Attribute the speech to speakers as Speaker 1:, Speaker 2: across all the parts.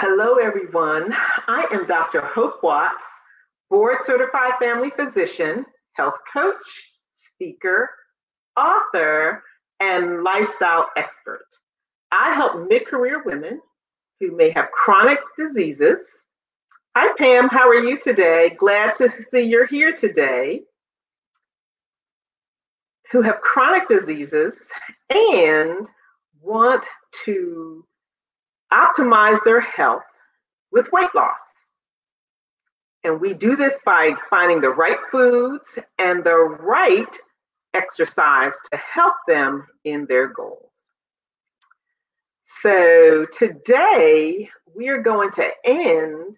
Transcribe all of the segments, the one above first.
Speaker 1: Hello, everyone. I am Dr. Hope Watts, board certified family physician, health coach, speaker, author, and lifestyle expert. I help mid career women who may have chronic diseases. Hi, Pam. How are you today? Glad to see you're here today. Who have chronic diseases and want to optimize their health with weight loss. And we do this by finding the right foods and the right exercise to help them in their goals. So today we are going to end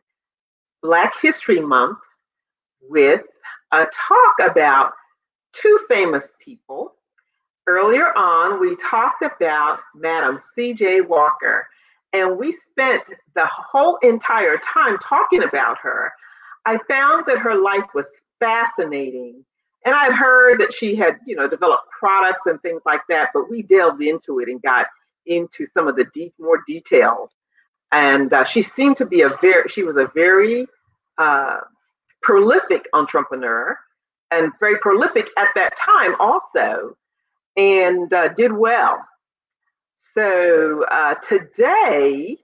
Speaker 1: Black History Month with a talk about two famous people. Earlier on, we talked about Madam C.J. Walker, and we spent the whole entire time talking about her. I found that her life was fascinating. And I'd heard that she had, developed products and things like that, but we delved into it and got into some of the more details. And she seemed to be she was a very prolific entrepreneur and very prolific at that time also, and did well. So today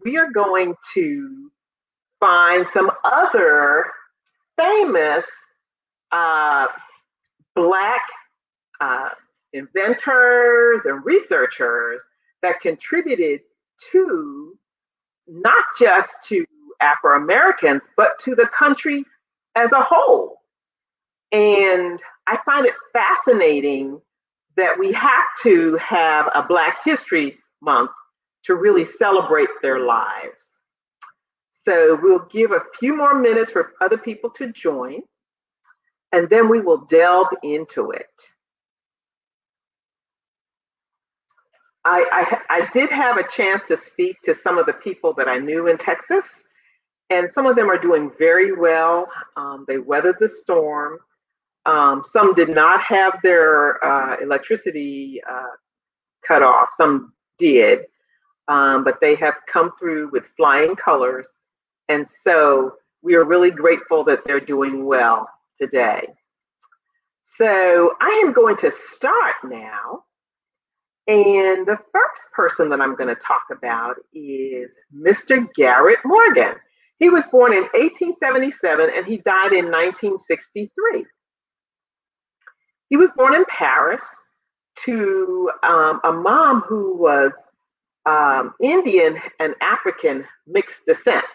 Speaker 1: we are going to find some other famous Black inventors and researchers that contributed to not just to Afro-Americans, but to the country as a whole. And I find it fascinating that we have to have a Black History Month to really celebrate their lives. So we'll give a few more minutes for other people to join, and then we will delve into it. I did have a chance to speak to some of the people that I knew in Texas, and some of them are doing very well. They weathered the storm. Some did not have their electricity cut off. Some did, but they have come through with flying colors. And so we are really grateful that they're doing well today. So I am going to start now. And the first person that I'm going to talk about is Mr. Garrett Morgan. He was born in 1877 and he died in 1963. He was born in Paris to a mom who was Indian and African mixed descent.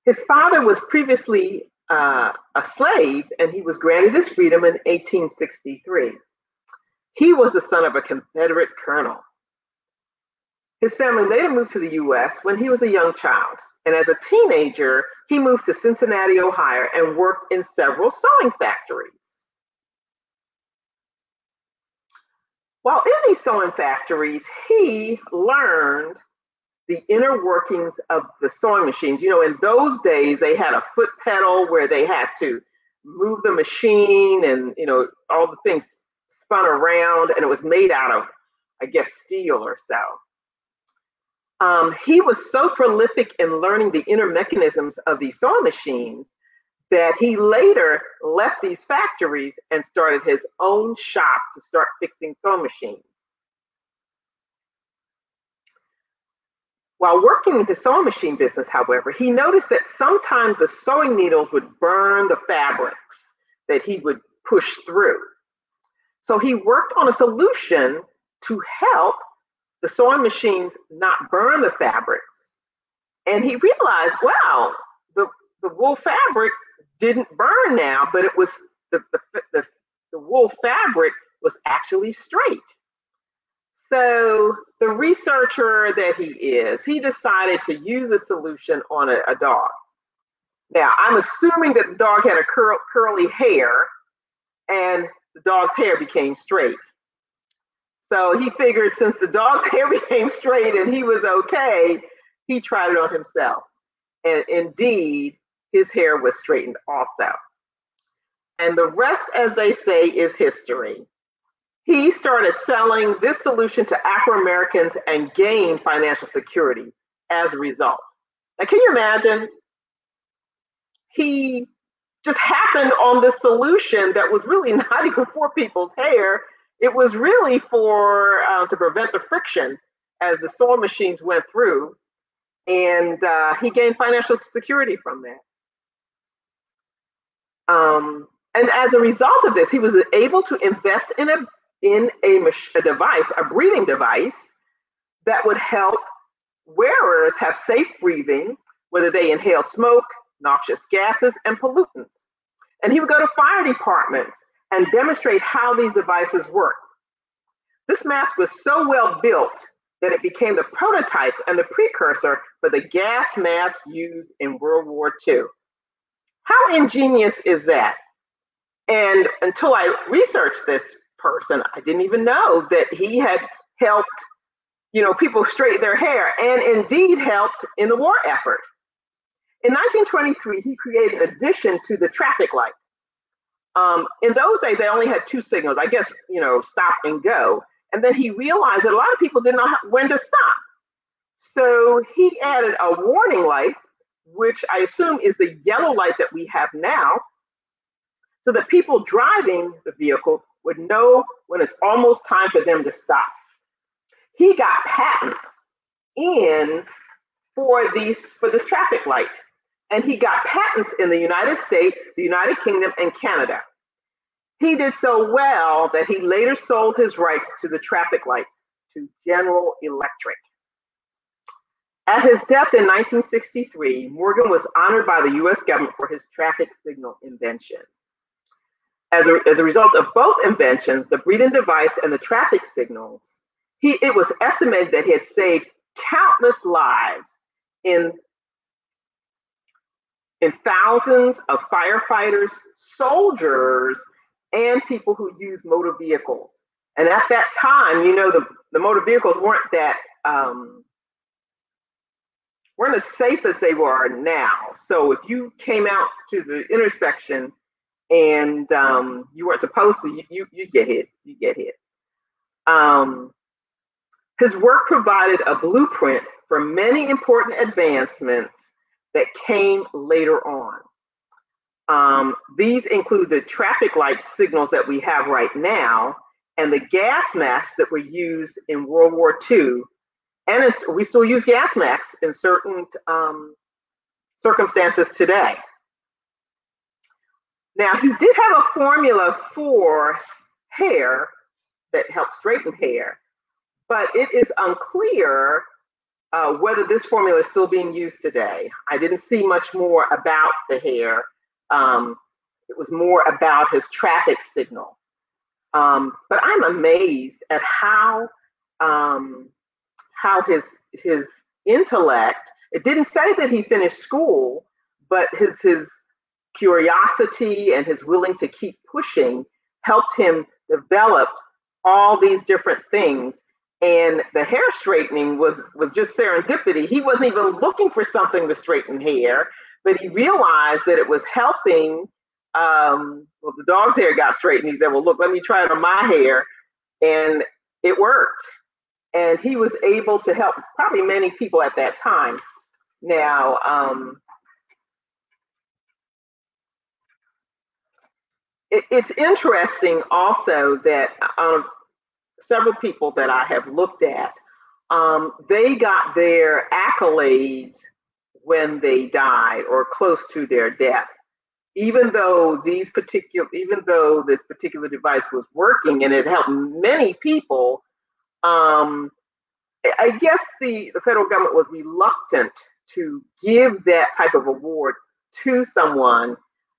Speaker 1: His father was previously a slave, and he was granted his freedom in 1863. He was the son of a Confederate colonel. His family later moved to the US when he was a young child, and as a teenager, he moved to Cincinnati, Ohio, and worked in several sewing factories. While in these sewing factories, he learned the inner workings of the sewing machines. In those days, they had a foot pedal where they had to move the machine and, all the things spun around, and it was made out of, I guess, steel or so. He was so prolific in learning the inner mechanisms of these sewing machines that he later left these factories and started his own shop to start fixing sewing machines. While working in the sewing machine business, however, he noticed that sometimes the sewing needles would burn the fabrics that he would push through. So he worked on a solution to help the sewing machines not burn the fabrics. And he realized, wow, the wool fabric didn't burn now, but it was the wool fabric was actually straight. So the researcher that he is, he decided to use a solution on a dog. Now, I'm assuming that the dog had a curly hair, and the dog's hair became straight. So he figured since the dog's hair became straight and he was okay, he tried it on himself. And indeed, his hair was straightened also. And the rest, as they say, is history. He started selling this solution to Afro-Americans and gained financial security as a result. Now, can you imagine? He just happened on this solution that was really not even for people's hair. It was really for to prevent the friction as the sewing machines went through, and he gained financial security from that. And as a result of this, he was able to invest in a device, a breathing device that would help wearers have safe breathing, whether they inhale smoke, noxious gases, and pollutants. And he would go to fire departments and demonstrate how these devices work. This mask was so well built that it became the prototype and the precursor for the gas mask used in World War II. How ingenious is that? And until I researched this person, I didn't even know that he had helped, people straighten their hair, and indeed helped in the war effort. In 1923, he created an addition to the traffic light. In those days, they only had two signals, I guess, stop and go. And then he realized that a lot of people didn't know when to stop. So he added a warning light, which I assume is the yellow light that we have now, so that people driving the vehicle would know when it's almost time for them to stop. He got patents for this traffic light. And he got patents in the United States, the United Kingdom, and Canada. He did so well that he later sold his rights to the traffic lights to General Electric. At his death in 1963, Morgan was honored by the US government for his traffic signal invention. As a result of both inventions, the breathing device and the traffic signals, it was estimated that he had saved countless lives in thousands of firefighters, soldiers, and people who use motor vehicles. And at that time, the motor vehicles weren't as safe as they were now. So if you came out to the intersection and you weren't supposed to, you get hit. You get hit. His work provided a blueprint for many important advancements that came later on. These include the traffic light signals that we have right now and the gas masks that were used in World War II. And we still use gas masks in certain circumstances today. Now, he did have a formula for hair that helped straighten hair, but it is unclear whether this formula is still being used today. I didn't see much more about the hair. It was more about his traffic signal. But I'm amazed at how his intellect, it didn't say that he finished school, but his curiosity and his willing to keep pushing helped him develop all these different things. And the hair straightening was just serendipity. He wasn't even looking for something to straighten hair, but he realized that it was helping. The dog's hair got straightened. He said, well, look, let me try it on my hair. And it worked. And he was able to help probably many people at that time. Now, it's interesting also that several people that I have looked at, they got their accolades when they died or close to their death. Even though this particular device was working and it helped many people, I guess the federal government was reluctant to give that type of award to someone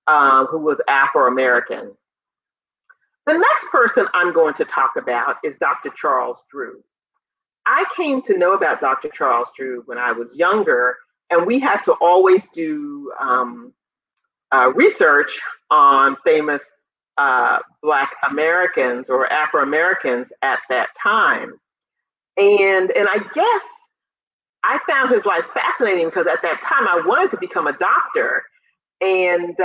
Speaker 1: who was Afro-American. The next person I'm going to talk about is Dr. Charles Drew. I came to know about Dr. Charles Drew when I was younger, and we had to always do research on famous Black Americans or Afro-Americans at that time. And I guess I found his life fascinating because at that time I wanted to become a doctor. And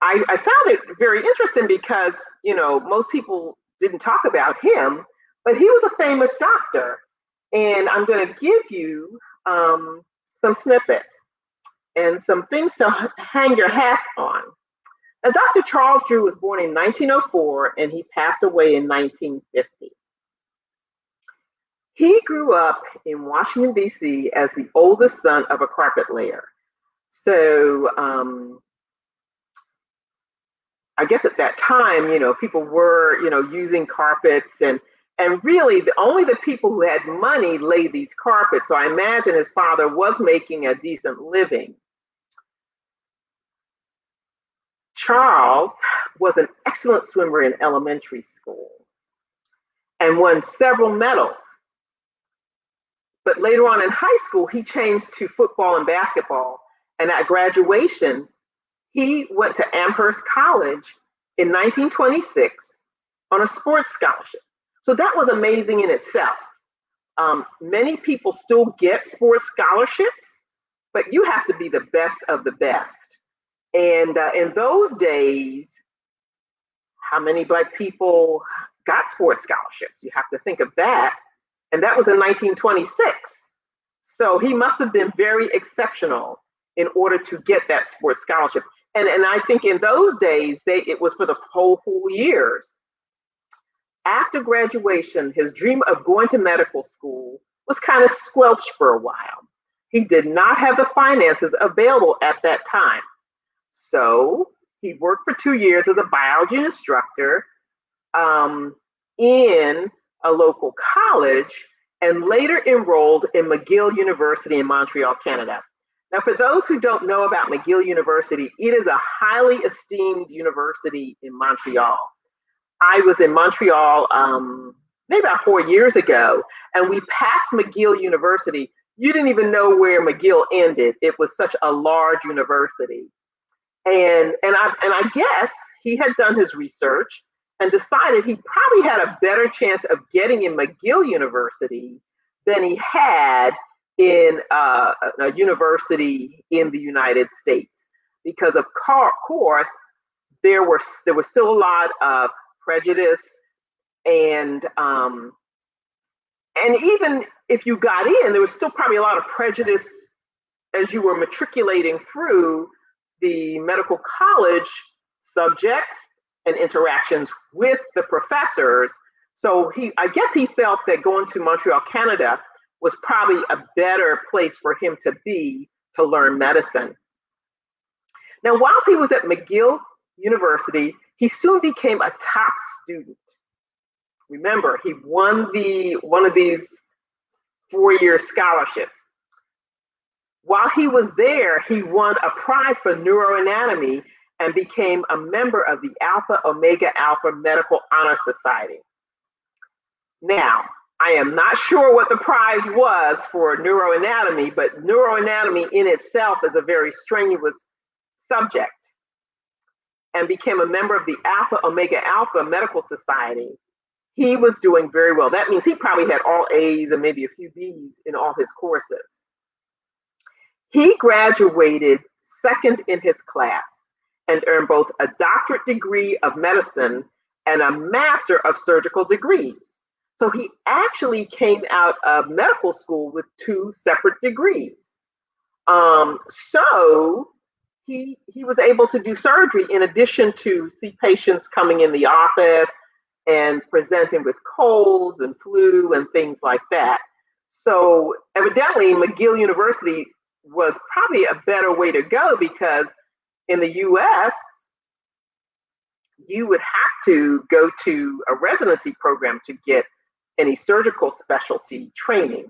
Speaker 1: I found it very interesting because, most people didn't talk about him, but he was a famous doctor. And I'm going to give you some snippets and some things to hang your hat on. Now, Dr. Charles Drew was born in 1904 and he passed away in 1950. He grew up in Washington, D.C. as the oldest son of a carpet layer. So I guess at that time, people were, using carpets and really only the people who had money laid these carpets. So I imagine his father was making a decent living. Charles was an excellent swimmer in elementary school and won several medals. But later on in high school, he changed to football and basketball. And at graduation, he went to Amherst College in 1926 on a sports scholarship. So that was amazing in itself. Many people still get sports scholarships, but you have to be the best of the best. And in those days, how many Black people got sports scholarships? You have to think of that. And that was in 1926. So he must have been very exceptional in order to get that sports scholarship. And I think in those days, it was for the whole 4 years. After graduation, his dream of going to medical school was kind of squelched for a while. He did not have the finances available at that time. So he worked for 2 years as a biology instructor in a local college and later enrolled in McGill University in Montreal, Canada. Now, for those who don't know about McGill University, it is a highly esteemed university in Montreal. I was in Montreal maybe about 4 years ago, and we passed McGill University. You didn't even know where McGill ended. It was such a large university. And I guess he had done his research and decided he probably had a better chance of getting in McGill University than he had in a university in the United States, because of course there was still a lot of prejudice, and even if you got in, there was still probably a lot of prejudice as you were matriculating through the medical college subjects and interactions with the professors. So I guess he felt that going to Montreal, Canada was probably a better place for him to be to learn medicine. Now, while he was at McGill University, he soon became a top student. Remember, he won one of these 4-year scholarships. While he was there, he won a prize for neuroanatomy and became a member of the Alpha Omega Alpha Medical Honor Society. Now, I am not sure what the prize was for neuroanatomy, but neuroanatomy in itself is a very strenuous subject, and became a member of the Alpha Omega Alpha Medical Society. He was doing very well. That means he probably had all A's and maybe a few B's in all his courses. He graduated second in his class and earned both a doctorate degree of medicine and a master of surgical degrees. So he actually came out of medical school with 2 separate degrees. So he was able to do surgery in addition to see patients coming in the office and presenting with colds and flu and things like that. So evidently McGill University was probably a better way to go, because in the US, you would have to go to a residency program to get any surgical specialty training.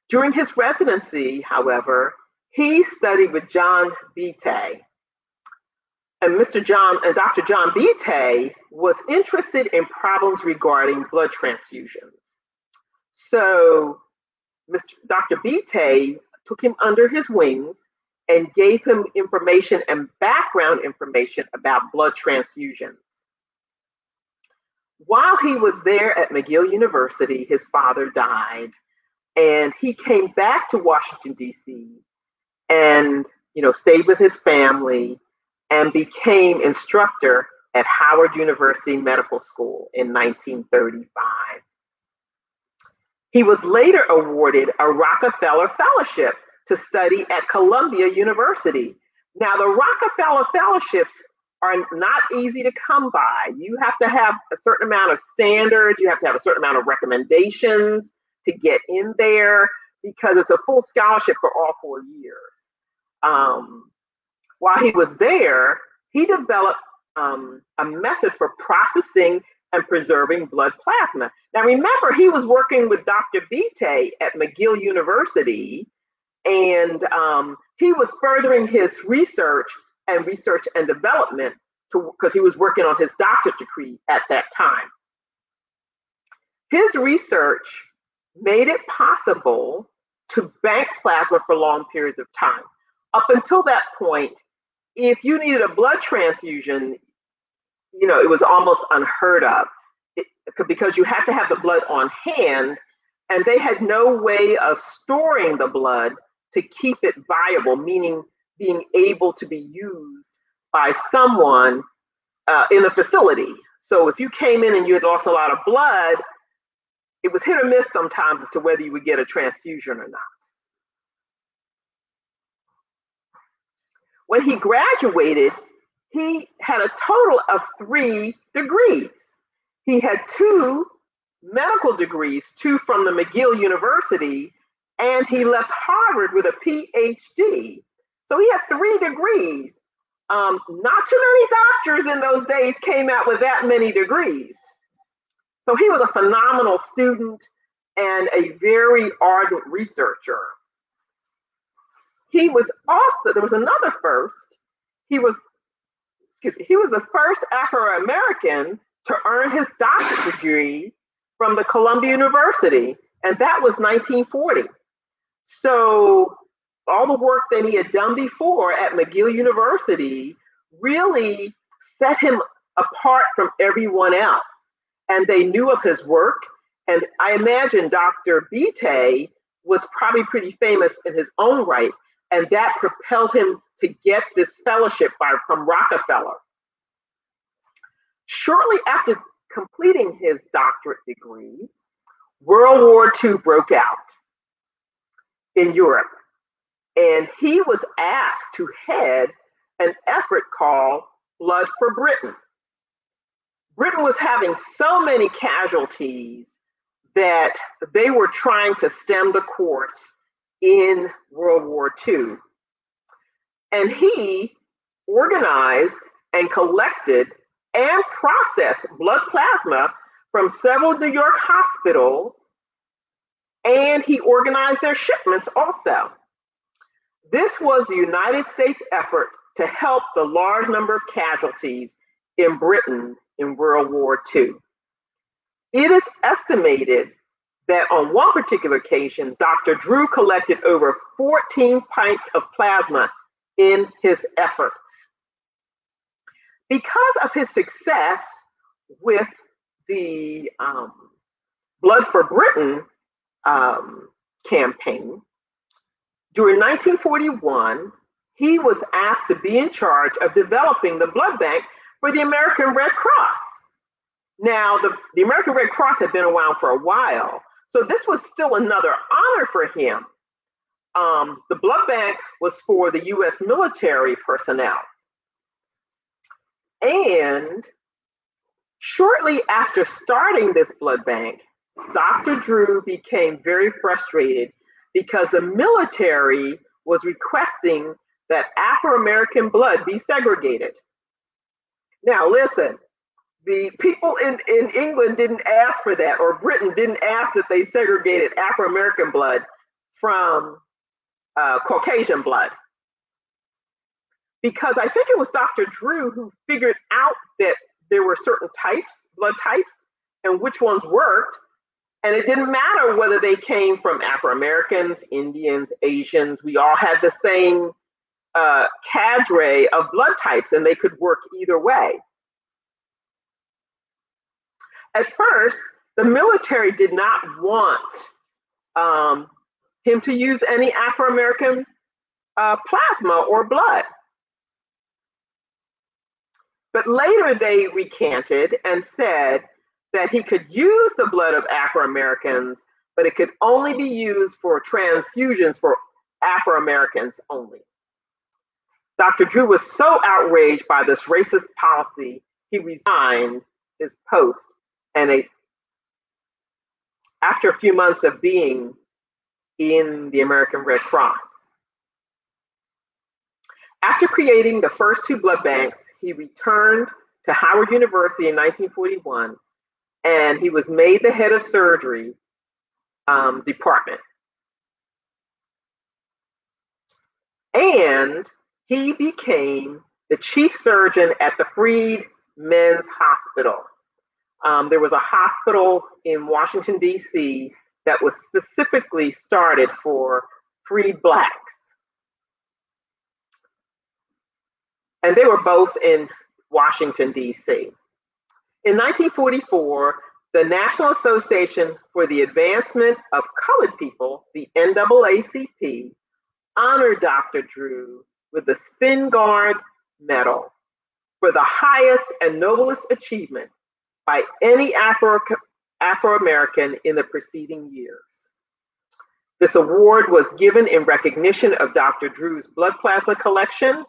Speaker 1: During his residency, however, he studied with John Bite. And Dr. John Bite was interested in problems regarding blood transfusions. So Dr. Bite took him under his wings and gave him information and background information about blood transfusions. While he was there at McGill University, his father died, and he came back to Washington, D.C. and stayed with his family and became instructor at Howard University Medical School in 1935. He was later awarded a Rockefeller Fellowship to study at Columbia University. Now, the Rockefeller Fellowships are not easy to come by. You have to have a certain amount of standards, you have to have a certain amount of recommendations to get in there because it's a full scholarship for all 4 years. While he was there, he developed a method for processing and preserving blood plasma. Now, remember, he was working with Dr. Bite at McGill University, and he was furthering his research and development because he was working on his doctorate degree at that time. His research made it possible to bank plasma for long periods of time. Up until that point, if you needed a blood transfusion, it was almost unheard of because you had to have the blood on hand, and they had no way of storing the blood to keep it viable, meaning being able to be used by someone in the facility. So if you came in and you had lost a lot of blood, it was hit or miss sometimes as to whether you would get a transfusion or not. When he graduated, he had a total of 3 degrees. He had 2 medical degrees, 2 from the McGill University, and he left Harvard with a PhD. So he had 3 degrees. Not too many doctors in those days came out with that many degrees. So he was a phenomenal student and a very ardent researcher. There was another first. He was the first Afro-American to earn his doctorate degree from the Columbia University, and that was 1940. So all the work that he had done before at McGill University really set him apart from everyone else, and they knew of his work. And I imagine Dr. Bite was probably pretty famous in his own right, and that propelled him to get this fellowship from Rockefeller. Shortly after completing his doctorate degree, World War II broke out in Europe, and he was asked to head an effort called Blood for Britain. Britain was having so many casualties that they were trying to stem the course in World War II. And he organized and collected and processed blood plasma from several New York hospitals, and he organized their shipments also. This was the United States effort to help the large number of casualties in Britain in World War II. It is estimated that on one particular occasion, Dr. Drew collected over 14 pints of plasma in his efforts. Because of his success with the Blood for Britain campaign, during 1941, he was asked to be in charge of developing the blood bank for the American Red Cross. Now, the American Red Cross had been around for a while, so this was still another honor for him. The blood bank was for the US military personnel. And shortly after starting this blood bank, Dr. Drew became very frustrated because the military was requesting that Afro-American blood be segregated. Now listen, the people in England didn't ask for that, or Britain didn't ask that they segregated Afro-American blood from Caucasian blood. Because I think it was Dr. Drew who figured out that there were certain blood types, and which ones worked. And it didn't matter whether they came from Afro-Americans, Indians, Asians. We all had the same cadre of blood types, and they could work either way. At first, the military did not want him to use any Afro-American plasma or blood. But later they recanted and said that he could use the blood of Afro-Americans, but it could only be used for transfusions for Afro-Americans only. Dr. Drew was so outraged by this racist policy, he resigned his post, and after a few months of being in the American Red Cross. After creating the first 2 blood banks, he returned to Howard University in 1941, and he was made the head of surgery department. And he became the chief surgeon at the Freed Men's Hospital. There was a hospital in Washington, D.C. that was specifically started for freed Blacks. And they were both in Washington, D.C. In 1944, the National Association for the Advancement of Colored People, the NAACP, honored Dr. Drew with the Spingarn Medal for the highest and noblest achievement by any Afro-American in the preceding years. This award was given in recognition of Dr. Drew's blood plasma collection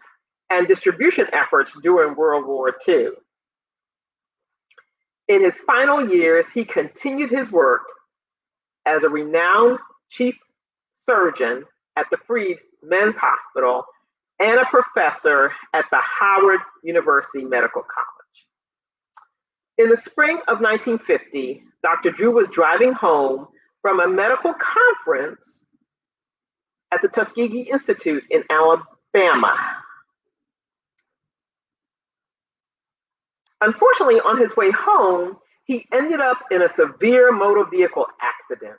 Speaker 1: and distribution efforts during World War II. In his final years, he continued his work as a renowned chief surgeon at the Freed Men's Hospital and a professor at the Howard University Medical College. In the spring of 1950, Dr. Drew was driving home from a medical conference at the Tuskegee Institute in Alabama. Unfortunately, on his way home, he ended up in a severe motor vehicle accident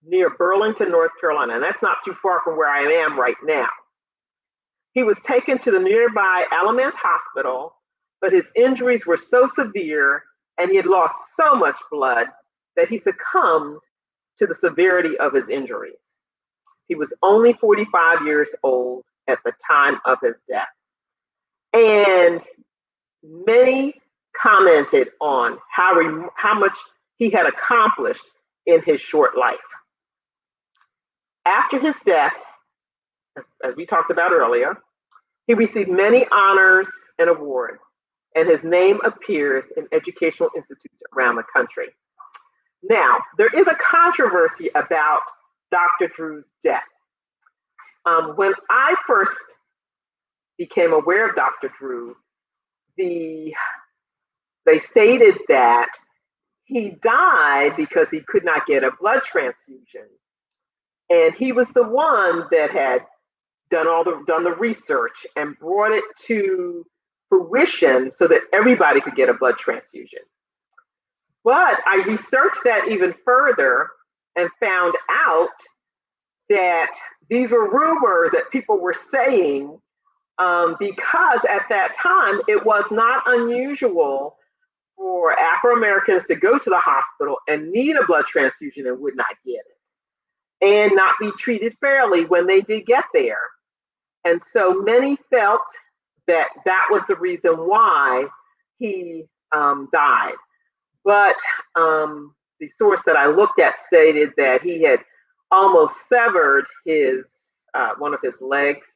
Speaker 1: near Burlington, North Carolina, and that's not too far from where I am right now. He was taken to the nearby Alamance Hospital, but his injuries were so severe and he had lost so much blood that he succumbed to the severity of his injuries. He was only 45 years old at the time of his death. And many commented on how much he had accomplished in his short life. After his death, as we talked about earlier, he received many honors and awards, and his name appears in educational institutes around the country. Now, there is a controversy about Dr. Drew's death. When I first became aware of Dr. Drew, they stated that he died because he could not get a blood transfusion. And he was the one that had done the research and brought it to fruition so that everybody could get a blood transfusion. But I researched that even further and found out that these were rumors that people were saying because at that time it was not unusual for Afro-Americans to go to the hospital and need a blood transfusion and would not get it, and not be treated fairly when they did get there. And so many felt that that was the reason why he died. But the source that I looked at stated that he had almost severed one of his legs.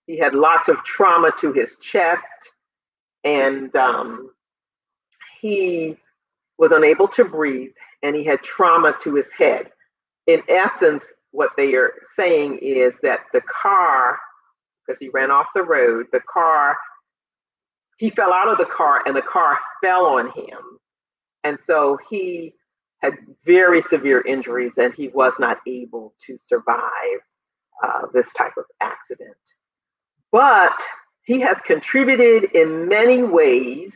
Speaker 1: He had lots of trauma to his chest, and he was unable to breathe, and he had trauma to his head. In essence, what they are saying is that the car, because he ran off the road, he fell out of the car and the car fell on him. And so he had very severe injuries and he was not able to survive this type of accident. But he has contributed in many ways.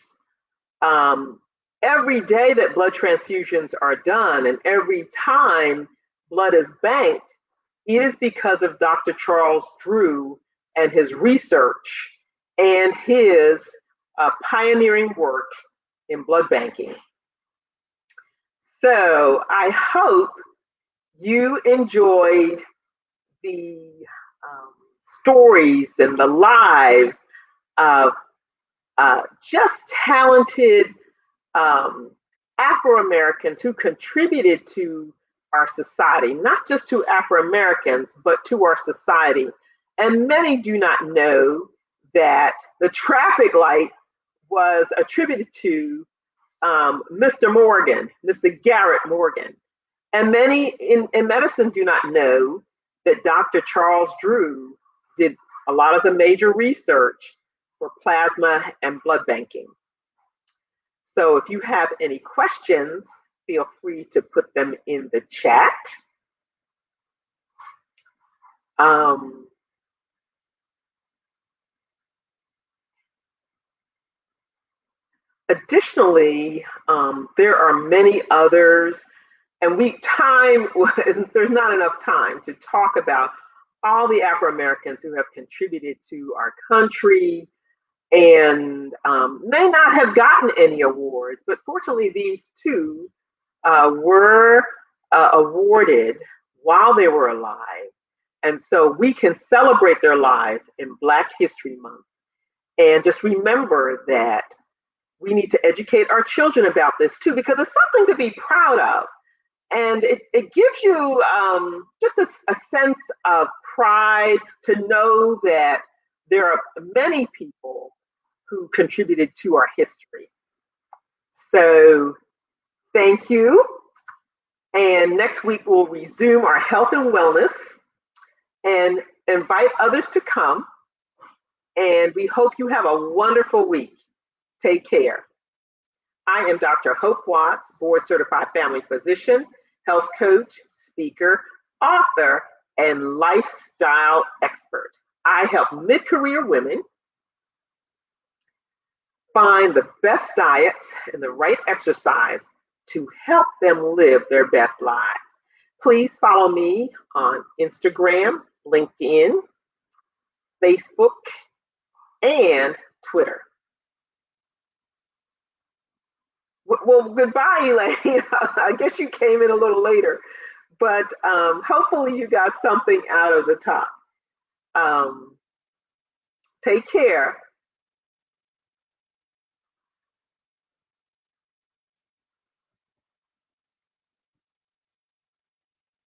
Speaker 1: Every day that blood transfusions are done and every time blood is banked, it is because of Dr. Charles Drew and his research and his pioneering work in blood banking. So I hope you enjoyed the stories and the lives of just talented Afro-Americans who contributed to our society, not just to Afro-Americans, but to our society. And many do not know that the traffic light was attributed to Mr. Morgan, Mr. Garrett Morgan. And many in medicine do not know that Dr. Charles Drew did a lot of the major research for plasma and blood banking. So if you have any questions, feel free to put them in the chat. Additionally, there are many others, and there's not enough time to talk about all the Afro-Americans who have contributed to our country and may not have gotten any awards, but fortunately these two were awarded while they were alive. And so we can celebrate their lives in Black History Month. And just remember that we need to educate our children about this too, because it's something to be proud of. And it gives you just a sense of pride to know that there are many people who contributed to our history. So thank you. And next week we'll resume our health and wellness and invite others to come. And we hope you have a wonderful week. Take care. I am Dr. Hope Watts, board certified family physician, health coach, speaker, author, and lifestyle expert. I help mid-career women find the best diets and the right exercise to help them live their best lives. Please follow me on Instagram, LinkedIn, Facebook, and Twitter. Well, goodbye, Elaine. I guess you came in a little later, but hopefully you got something out of the talk. Take care.